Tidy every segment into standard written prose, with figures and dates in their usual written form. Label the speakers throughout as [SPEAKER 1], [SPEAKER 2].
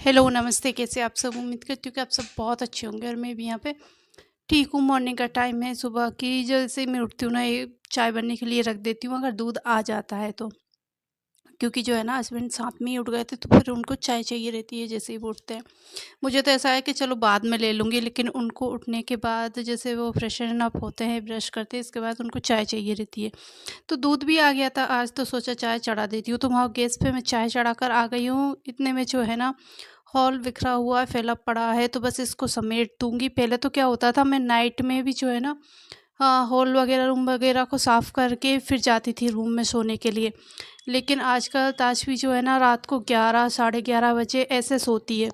[SPEAKER 1] Hello, नमस्ते, कैसे आप सब? उम्मीद करती हूँ कि आप सब बहुत अच्छे होंगे और मैं भी यहाँ पे ठीक हूँ। मॉर्निंग का टाइम है, सुबह की जैसे मैं उठती हूँ ना, ये चाय बनने के लिए रख देती हूँ अगर दूध आ जाता है तो। क्योंकि जो है ना हस्बैंड साथ में ही उठ गए थे तो फिर उनको चाय चाहिए रहती है जैसे ही वो उठते हैं। मुझे तो ऐसा है कि चलो बाद में ले लूँगी, लेकिन उनको उठने के बाद जैसे वो फ्रेशन अप होते हैं, ब्रश करते हैं, इसके बाद उनको चाय चाहिए रहती है। तो दूध भी आ गया था आज, तो सोचा चाय चढ़ा देती हूँ, तो वहाँ गैस पे मैं चाय चढ़ाकर आ गई हूँ। इतने में जो है ना हॉल बिखरा हुआ है, फैला पड़ा है, तो बस इसको समेट दूँगी। पहले तो क्या होता था, मैं नाइट में भी जो है ना हॉल वगैरह, रूम वगैरह को साफ़ करके फिर जाती थी रूम में सोने के लिए। लेकिन आजकल ताशवी जो है ना रात को 11 साढ़े 11 बजे ऐसे सोती है।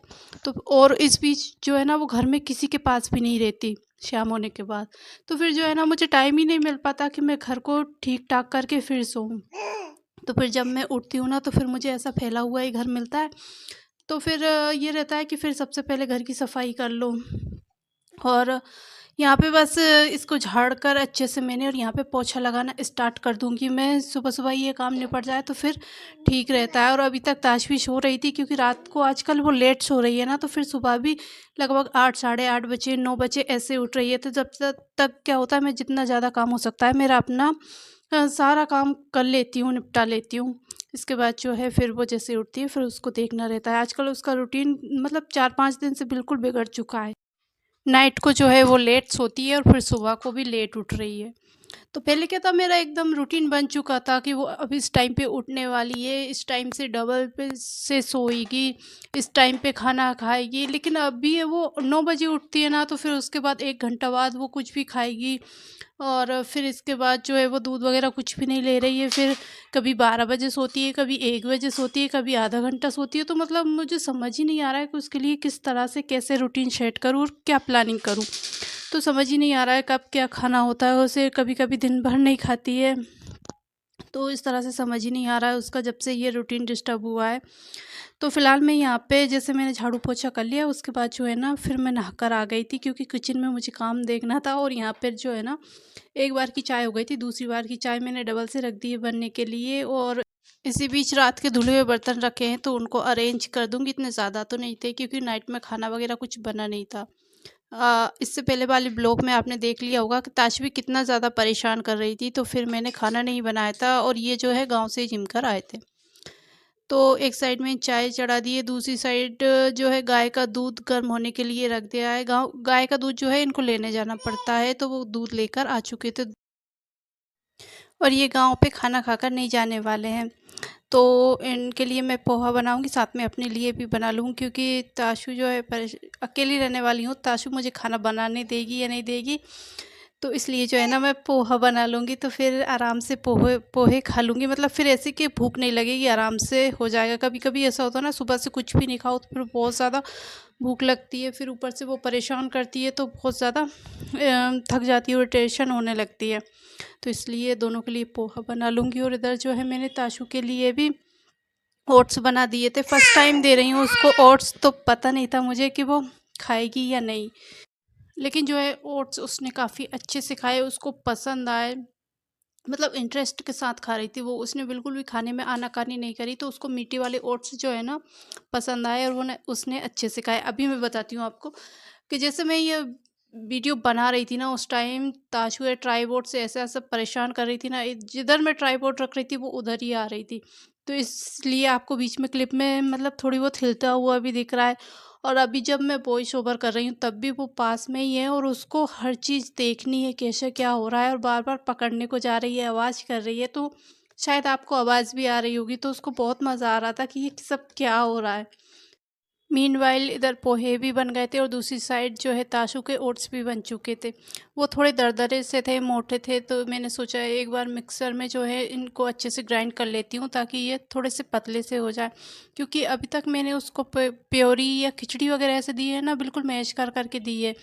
[SPEAKER 1] तो और इस बीच जो है ना वो घर में किसी के पास भी नहीं रहती शाम होने के बाद। तो फिर जो है ना मुझे टाइम ही नहीं मिल पाता कि मैं घर को ठीक-ठाक करके फिर सोऊँ। तो फिर जब मैं उठती हूँ ना तो फिर मुझे ऐसा फैला हुआ ही घर मिलता है। तो फिर ये रहता है कि फिर सबसे पहले घर की सफाई कर लो। और यहाँ पे बस इसको झाड़ कर अच्छे से मैंने, और यहाँ पे पोछा लगाना स्टार्ट कर दूँगी मैं। सुबह-सुबह ये काम निपट जाए तो फिर ठीक रहता है। और अभी तक ताशवी सो रही थी, क्योंकि रात को आजकल वो लेट सो रही है ना, तो फिर सुबह भी लगभग 8 साढ़े 8 बजे 9 बजे ऐसे उठ रही है। तो जब तक क्या होता है, मैं जितना ज़्यादा काम हो सकता है मेरा अपना सारा काम कर लेती हूँ, निपटा लेती हूँ। इसके बाद जो है फिर वो जैसे उठती है फिर उसको देखना रहता है। आजकल उसका रूटीन मतलब 4-5 दिन से बिल्कुल बिगड़ चुका है। नाइट को जो है वो लेट सोती है और फिर सुबह को भी लेट उठ रही है। तो पहले क्या था, मेरा एकदम रूटीन बन चुका था कि वो अब इस टाइम पे उठने वाली है, इस टाइम से डबल पे से सोएगी, इस टाइम पे खाना खाएगी। लेकिन अभी वो 9 बजे उठती है ना, तो फिर उसके बाद 1 घंटा बाद वो कुछ भी खाएगी। और फिर इसके बाद जो है वो दूध वगैरह कुछ भी नहीं ले रही है। फिर कभी 12 बजे सोती है, कभी 1 बजे सोती है, कभी आधा घंटा सोती है। तो मतलब मुझे समझ ही नहीं आ रहा है कि उसके लिए किस तरह से कैसे रूटीन सेट करूँ और क्या प्लानिंग करूँ। तो समझ ही नहीं आ रहा है कब क्या खाना होता है उसे, कभी-कभी दिन भर नहीं खाती है। तो इस तरह से समझ ही नहीं आ रहा है उसका, जब से ये रूटीन डिस्टर्ब हुआ है। तो फिलहाल मैं यहाँ पे जैसे मैंने झाड़ू पोछा कर लिया, उसके बाद जो है ना फिर मैं नहाकर आ गई थी, क्योंकि किचन में मुझे काम देखना था। और यहाँ पर जो है ना एक बार की चाय हो गई थी, दूसरी बार की चाय मैंने डबल से रख दी है बनने के लिए। और इसी बीच रात के धुले हुए बर्तन रखे हैं तो उनको अरेंज कर दूँगी। इतने ज़्यादा तो नहीं थे, क्योंकि नाइट में खाना वगैरह कुछ बना नहीं था। इससे पहले वाले ब्लॉग में आपने देख लिया होगा कि ताशवी कितना ज़्यादा परेशान कर रही थी, तो फिर मैंने खाना नहीं बनाया था और ये जो है गाँव से जिम कर आए थे। तो एक साइड में चाय चढ़ा दी है, दूसरी साइड जो है गाय का दूध गर्म होने के लिए रख दिया है। गाय का दूध जो है इनको लेने जाना पड़ता है, तो वो दूध लेकर आ चुके थे और ये गाँव पे खाना खाकर नहीं जाने वाले हैं। तो इनके लिए मैं पोहा बनाऊँगी, साथ में अपने लिए भी बना लूँगी, क्योंकि ताशू जो है अकेली रहने वाली हूँ। ताशू मुझे खाना बनाने देगी या नहीं देगी, तो इसलिए जो है ना मैं पोहा बना लूँगी, तो फिर आराम से पोहे पोहे खा लूँगी। मतलब फिर ऐसे कि भूख नहीं लगेगी, आराम से हो जाएगा। कभी-कभी ऐसा होता है ना, सुबह से कुछ भी नहीं खाओ तो फिर बहुत ज़्यादा भूख लगती है, फिर ऊपर से वो परेशान करती है तो बहुत ज़्यादा थक जाती है, इरिटेशन होने लगती है। तो इसलिए दोनों के लिए पोहा बना लूँगी। और इधर जो है मैंने ताशू के लिए भी ओट्स बना दिए थे। फर्स्ट टाइम दे रही हूँ उसको ओट्स, तो पता नहीं था मुझे कि वो खाएगी या नहीं। लेकिन जो है ओट्स उसने काफ़ी अच्छे से खाए, उसको पसंद आए। मतलब इंटरेस्ट के साथ खा रही थी वो, उसने बिल्कुल भी खाने में आनाकानी नहीं करी। तो उसको मीठे वाले ओट्स जो है ना पसंद आए और वो उसने अच्छे से खाए। अभी मैं बताती हूँ आपको कि जैसे मैं ये वीडियो बना रही थी ना, उस टाइम ताशू है ट्राइपॉड से ऐसा-ऐसा परेशान कर रही थी ना, जिधर मैं ट्राइपॉड रख रही थी वो उधर ही आ रही थी। तो इसलिए आपको बीच में क्लिप में मतलब थोड़ी बहुत हिलता हुआ भी दिख रहा है। और अभी जब मैं वॉइस ओवर कर रही हूँ तब भी वो पास में ही है और उसको हर चीज़ देखनी है, कैसे क्या हो रहा है, और बार-बार पकड़ने को जा रही है, आवाज़ कर रही है। तो शायद आपको आवाज़ भी आ रही होगी, तो उसको बहुत मज़ा आ रहा था कि ये सब क्या हो रहा है। मीनवाइल इधर पोहे भी बन गए थे और दूसरी साइड जो है ताशू के ओट्स भी बन चुके थे। वो थोड़े दरदरे से थे, मोटे थे, तो मैंने सोचा एक बार मिक्सर में जो है इनको अच्छे से ग्राइंड कर लेती हूँ, ताकि ये थोड़े से पतले से हो जाए। क्योंकि अभी तक मैंने उसको प्योरी या खिचड़ी वगैरह ऐसे दी है ना, बिल्कुल मैश कर करके दी है।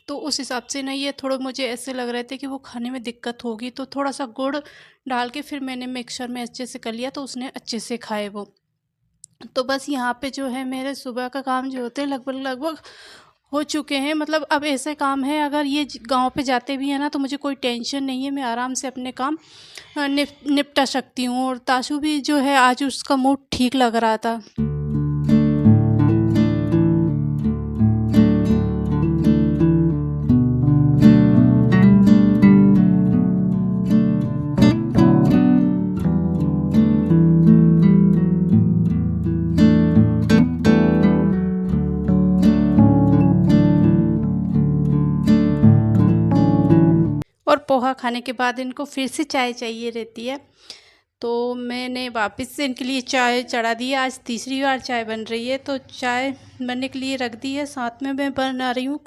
[SPEAKER 1] तो उस हिसाब से ना ये थोड़े मुझे ऐसे लग रहे थे कि वो खाने में दिक्कत होगी, तो थोड़ा सा गुड़ डाल के फिर मैंने मिक्सर में अच्छे से कर लिया, तो उसने अच्छे से खाए वो। तो बस यहाँ पे जो है मेरे सुबह का काम जो होते हैं लगभग-लगभग हो चुके हैं। मतलब अब ऐसे काम है, अगर ये गाँव पे जाते भी हैं ना तो मुझे कोई टेंशन नहीं है, मैं आराम से अपने काम निपटा सकती हूँ। और ताशू भी जो है आज उसका मूड ठीक लग रहा था। और पोहा खाने के बाद इनको फिर से चाय चाहिए रहती है। तो मैंने वापस से इनके लिए चाय चढ़ा दी है। आज तीसरी बार चाय बन रही है, तो चाय बनने के लिए रख दी है। साथ में मैं बना रही हूँ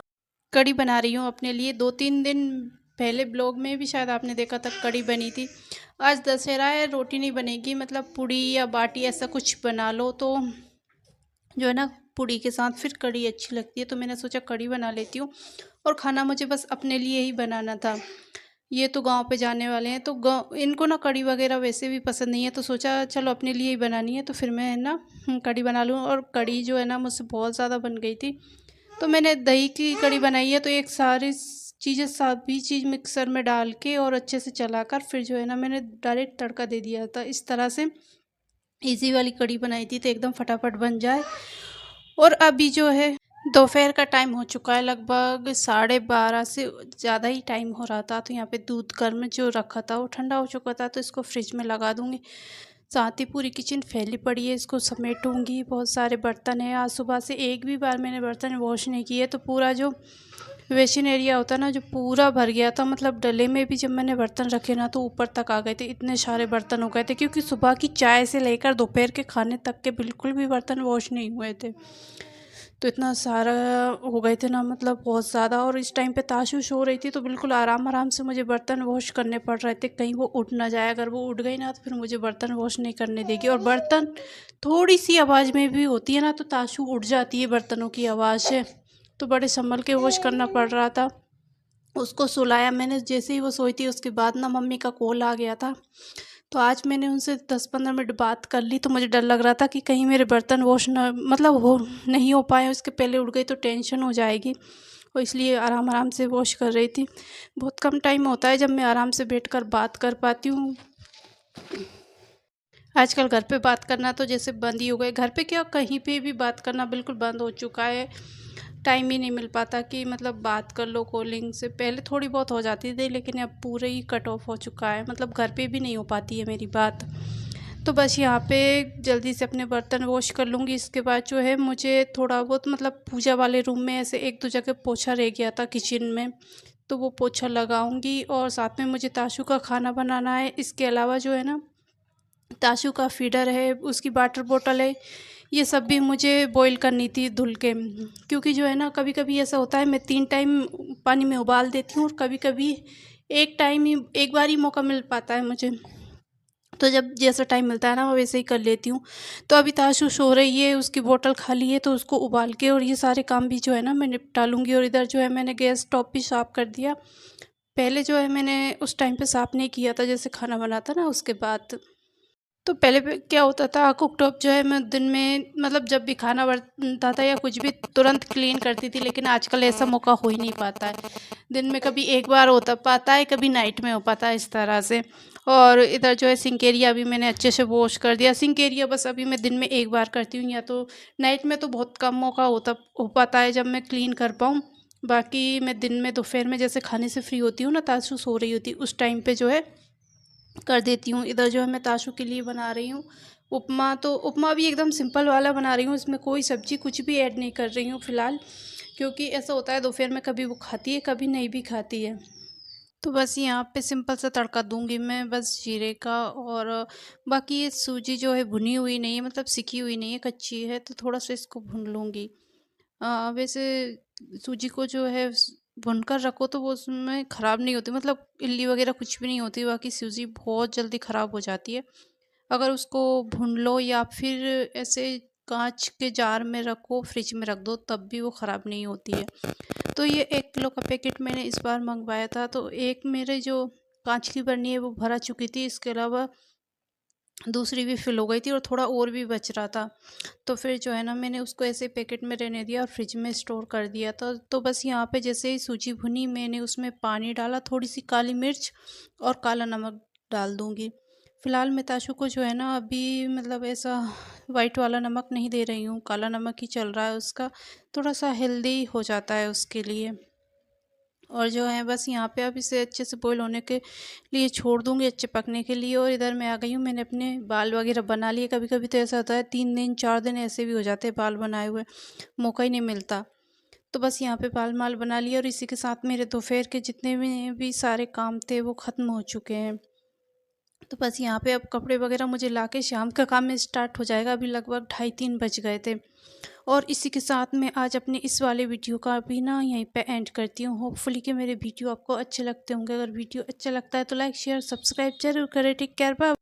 [SPEAKER 1] कढ़ी, बना रही हूँ अपने लिए। 2-3 दिन पहले ब्लॉग में भी शायद आपने देखा था, कढ़ी बनी थी। आज दशहरा है, रोटी नहीं बनेगी, मतलब पूड़ी या बाटी ऐसा कुछ बना लो तो जो है ना पूड़ी के साथ फिर कढ़ी अच्छी लगती है। तो मैंने सोचा कढ़ी बना लेती हूँ, और खाना मुझे बस अपने लिए ही बनाना था। ये तो गांव पे जाने वाले हैं, तो गाँव इनको ना कढ़ी वगैरह वैसे भी पसंद नहीं है, तो सोचा चलो अपने लिए ही बनानी है, तो फिर मैं ना कढ़ी बना लूँ। और कढ़ी जो है ना मुझसे बहुत ज़्यादा बन गई थी। तो मैंने दही की कढ़ी बनाई है, तो एक सारी चीज़ें सभी चीज़ मिक्सर में डाल के और अच्छे से चलाकर फिर जो है ना मैंने डायरेक्ट तड़का दे दिया था। इस तरह से इजी वाली कढ़ी बनाई थी, तो एकदम फटाफट बन जाए। और अभी जो है दोपहर का टाइम हो चुका है, लगभग 12:30 से ज़्यादा ही टाइम हो रहा था। तो यहाँ पे दूध गर्म जो रखा था वो ठंडा हो चुका था, तो इसको फ्रिज में लगा दूँगी। साथ ही पूरी किचन फैली पड़ी है, इसको समेटूँगी। बहुत सारे बर्तन हैं, आज सुबह से एक भी बार मैंने बर्तन वॉश नहीं किए, तो पूरा जो वेस्टर्न एरिया होता है ना, जो पूरा भर गया था। मतलब डले में भी जब मैंने बर्तन रखे ना तो ऊपर तक आ गए थे, इतने सारे बर्तन हो गए थे, क्योंकि सुबह की चाय से लेकर दोपहर के खाने तक के बिल्कुल भी बर्तन वॉश नहीं हुए थे। तो इतना सारा हो गए थे ना, मतलब बहुत ज़्यादा। और इस टाइम पे ताशू सो रही थी, तो बिल्कुल आराम आराम से मुझे बर्तन वॉश करने पड़ रहे थे, कहीं वो उठ ना जाए। अगर वो उठ गई ना तो फिर मुझे बर्तन वॉश नहीं करने देगी। और बर्तन थोड़ी सी आवाज़ में भी होती है ना तो ताशू उठ जाती है बर्तनों की आवाज़ से। तो बड़े संभल के वॉश करना पड़ रहा था। उसको सुलाया मैंने, जैसे ही वो सोई थी उसके बाद ना मम्मी का कॉल आ गया था। तो आज मैंने उनसे 10-15 मिनट बात कर ली, तो मुझे डर लग रहा था कि कहीं मेरे बर्तन वॉश ना मतलब हो नहीं हो पाए, उसके पहले उठ गई तो टेंशन हो जाएगी। और इसलिए आराम आराम से वॉश कर रही थी। बहुत कम टाइम होता है जब मैं आराम से बैठकर बात कर पाती हूँ। आजकल घर पे बात करना तो जैसे बंद ही हो गए। घर पे क्या, कहीं पे भी बात करना बिल्कुल बंद हो चुका है। टाइम ही नहीं मिल पाता कि मतलब बात कर लो कॉलिंग से। पहले थोड़ी बहुत हो जाती थी, लेकिन अब पूरे ही कट ऑफ हो चुका है। मतलब घर पे भी नहीं हो पाती है मेरी बात। तो बस यहाँ पे जल्दी से अपने बर्तन वॉश कर लूँगी। इसके बाद जो है मुझे थोड़ा बहुत मतलब पूजा वाले रूम में ऐसे 1-2 जगह पोछा रह गया था किचन में, तो वो पोछा लगाऊंगी। और साथ में मुझे ताशू का खाना बनाना है। इसके अलावा जो है ना ताशू का फीडर है, उसकी वाटर बॉटल है, ये सब भी मुझे बॉईल करनी थी धुल के। क्योंकि जो है ना कभी कभी ऐसा होता है, मैं 3 टाइम पानी में उबाल देती हूँ, और कभी कभी एक टाइम ही, एक बार ही मौका मिल पाता है मुझे। तो जब जैसा टाइम मिलता है ना मैं वैसे ही कर लेती हूँ। तो अभी ताशू सो रही है, उसकी बोतल खाली है, तो उसको उबाल के और ये सारे काम भी जो है ना मैं निपटा लूँगी। और इधर जो है मैंने गैस टॉप भी साफ़ कर दिया। पहले जो है मैंने उस टाइम पे साफ़ नहीं किया था, जैसे खाना बनाता ना उसके बाद। तो पहले पे क्या होता था, कुकटॉप जो है मैं दिन में मतलब जब भी खाना बनता था या कुछ भी तुरंत क्लीन करती थी, लेकिन आजकल ऐसा मौका हो ही नहीं पाता है। दिन में कभी एक बार होता पाता है, कभी नाइट में हो पाता है इस तरह से। और इधर जो है सिंक एरिया भी मैंने अच्छे से वॉश कर दिया। सिंक एरिया बस अभी मैं दिन में एक बार करती हूँ, या तो नाइट में तो बहुत कम मौका हो पाता है जब मैं क्लीन कर पाऊँ। बाकी मैं दिन में दोपहर में जैसे खाने से फ्री होती हूँ ना, तासु सो रही होती उस टाइम पे जो है कर देती हूँ। इधर जो है मैं ताशू के लिए बना रही हूँ उपमा। तो उपमा भी एकदम सिंपल वाला बना रही हूँ, इसमें कोई सब्ज़ी कुछ भी ऐड नहीं कर रही हूँ फ़िलहाल। क्योंकि ऐसा होता है दोपहर में कभी वो खाती है कभी नहीं भी खाती है। तो बस यहाँ पे सिंपल सा तड़का दूंगी मैं, बस जीरे का। और बाकी ये सूजी जो है भुनी हुई नहीं है, मतलब सिकी हुई नहीं है, कच्ची है, तो थोड़ा सा इसको भून लूँगी। वैसे सूजी को जो है भूनकर रखो तो वो उसमें ख़राब नहीं होती, मतलब इल्ली वगैरह कुछ भी नहीं होती। बाकी सूजी बहुत जल्दी ख़राब हो जाती है। अगर उसको भून लो या फिर ऐसे कांच के जार में रखो, फ्रिज में रख दो, तब भी वो ख़राब नहीं होती है। तो ये 1 किलो का पैकेट मैंने इस बार मंगवाया था, तो एक मेरे जो कांच की बर्नी है वो भरा चुकी थी, इसके अलावा दूसरी भी फिल हो गई थी और थोड़ा और भी बच रहा था। तो फिर जो है ना मैंने उसको ऐसे पैकेट में रहने दिया और फ्रिज में स्टोर कर दिया था। तो बस यहाँ पे जैसे ही सूजी भुनी, मैंने उसमें पानी डाला, थोड़ी सी काली मिर्च और काला नमक डाल दूँगी। फ़िलहाल मैं ताशू को जो है ना अभी मतलब ऐसा वाइट वाला नमक नहीं दे रही हूँ, काला नमक ही चल रहा है उसका, थोड़ा सा हेल्दी हो जाता है उसके लिए। और जो है बस यहाँ पे अब इसे अच्छे से बॉईल होने के लिए छोड़ दूँगी, अच्छे पकने के लिए। और इधर मैं आ गई हूँ, मैंने अपने बाल वगैरह बना लिए। कभी-कभी तो ऐसा होता है 3 दिन 4 दिन ऐसे भी हो जाते हैं बाल बनाए हुए, मौका ही नहीं मिलता। तो बस यहाँ पे बाल-माल बना लिया और इसी के साथ मेरे दोपहर के जितने भी सारे काम थे वो ख़त्म हो चुके हैं। तो बस यहाँ पे अब कपड़े वग़ैरह मुझे लाके शाम का काम में स्टार्ट हो जाएगा। अभी लगभग ढाई 3 बज गए थे। और इसी के साथ मैं आज अपने इस वाले वीडियो का भी ना यहीं पे एंड करती हूँ। होपफुली कि मेरे वीडियो आपको अच्छे लगते होंगे। अगर वीडियो अच्छा लगता है तो लाइक, शेयर, सब्सक्राइब ज़रूर करें। Take care, bye.